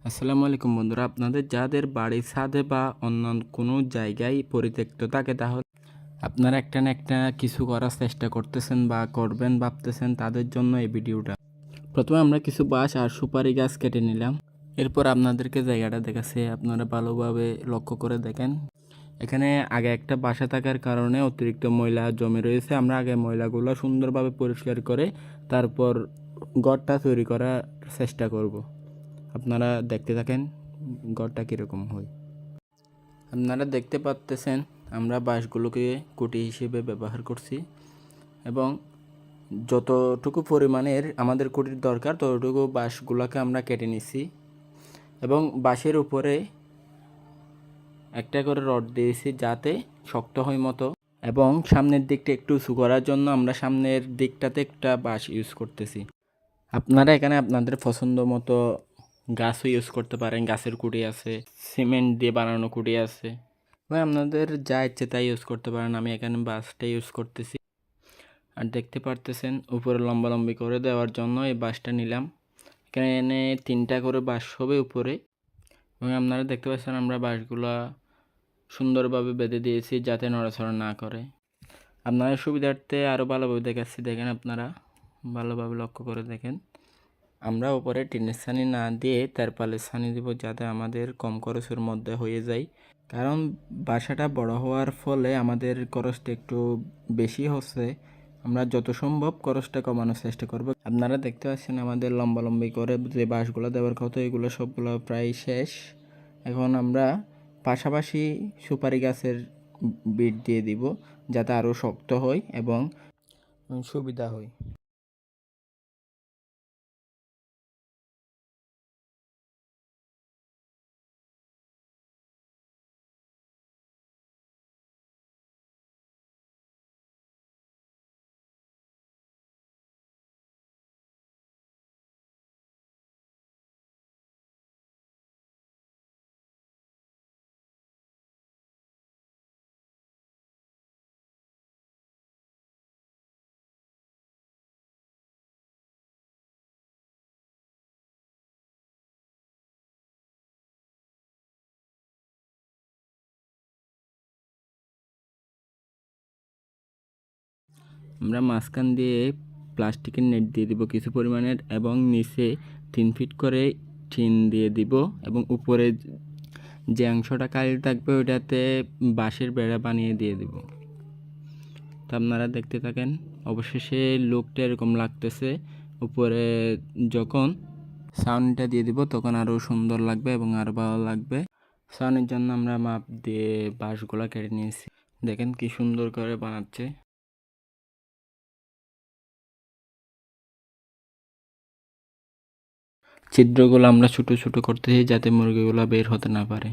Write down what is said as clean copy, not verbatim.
আসসালামু আলাইকুম বন্ধুরা, আপনাদের যাদের বাড়ির ছাদে বা অন্য কোনো জায়গায় পরিত্যক্ত থাকে, তাহলে আপনারা একটা না একটা কিছু করার চেষ্টা করতেছেন বা করবেন ভাবতেছেন, তাদের জন্য এই ভিডিওটা। প্রথমে আমরা কিছু বাঁশ আর সুপারি গাছ কেটে নিলাম। এরপর আপনাদেরকে জায়গাটা দেখাচ্ছি, আপনারা ভালোভাবে লক্ষ্য করে দেখেন। এখানে আগে একটা বাসা থাকার কারণে অতিরিক্ত ময়লা জমে রয়েছে। আমরা আগে ময়লাগুলো সুন্দরভাবে পরিষ্কার করে তারপর ঘরটা তৈরি করার চেষ্টা করব। আপনারা দেখতে থাকেন ঘরটা কীরকম হয়। আপনারা দেখতে পাচ্তেছেন আমরা বাঁশগুলোকে কুটি হিসেবে ব্যবহার করছি এবং যতটুকু পরিমাণের আমাদের কুটির দরকার ততটুকু বাঁশগুলোকে আমরা কেটে নিছি এবং বাঁশের উপরে একটা করে রড দিয়েছি যাতে শক্ত হয় মতো, এবং সামনের দিকটা একটু উঁচু করার জন্য আমরা সামনের দিকটাতে একটা বাঁশ ইউজ করতেছি। আপনারা এখানে আপনাদের পছন্দ মতো গাছও ইউজ করতে পারেন। গাছের কুটি আছে, সিমেন্ট দিয়ে বানানো কুটি আছে, ভাই আপনাদের যা ইচ্ছে তাই ইউজ করতে পারেন। আমি এখানে বাঁশটা ইউজ করতেছি। আর দেখতে পারতেছেন উপরে লম্বালম্বি করে দেওয়ার জন্য এই বাঁশটা নিলাম। এখানে 3টা করে বাঁশ হবে উপরে, এবং আপনারা দেখতে পাচ্ছেন আমরা বাঁশগুলা সুন্দরভাবে বেঁধে দিয়েছি যাতে নড়াচড়া না করে। আপনাদের সুবিধার্থে আরও ভালোভাবে দেখাচ্ছি, দেখেন আপনারা ভালোভাবে লক্ষ্য করে দেখেন। আমরা উপরে টিনের ছানি না দিয়ে তারপালের ছানি দিব যাতে আমাদের কম খরচের মধ্যে হয়ে যায়, কারণ বাসাটা বড় হওয়ার ফলে আমাদের খরচটা একটু বেশি হচ্ছে। আমরা যত সম্ভব খরচটা কমানোর চেষ্টা করব। আপনারা দেখতে পাচ্ছেন আমাদের লম্বালম্বি করে যে বাঁশগুলো দেওয়ার কথা এগুলো সবগুলো প্রায় শেষ। এখন আমরা পাশাপাশি সুপারি গাছের বিট দিয়ে দিব যাতে আরও শক্ত হয় এবং সুবিধা হয়। আমরা মাঝখান দিয়ে প্লাস্টিকের নেট দিয়ে দিব কিছু পরিমাণের, এবং নিচে 3 ফিট করে টিন দিয়ে দিব, এবং উপরে যে অংশটা খালি থাকবে ওইটাতে বাঁশের বেড়া বানিয়ে দিয়ে দিব। তো আপনারা দেখতে থাকেন। অবশেষে লুকটা এরকম লাগতেছে। উপরে যখন সাউন্ডটা দিয়ে দিব তখন আরও সুন্দর লাগবে এবং আরও ভালো লাগবে। সাউন্ডের জন্য আমরা মাপ দিয়ে বাঁশগুলো কেটে নিয়েছি। দেখেন কি সুন্দর করে বানাচ্ছে। ছিদ্রগুলো আমরা ছোট ছোট করতেছি যাতে মুরগিগুলো বের হতে না পারে।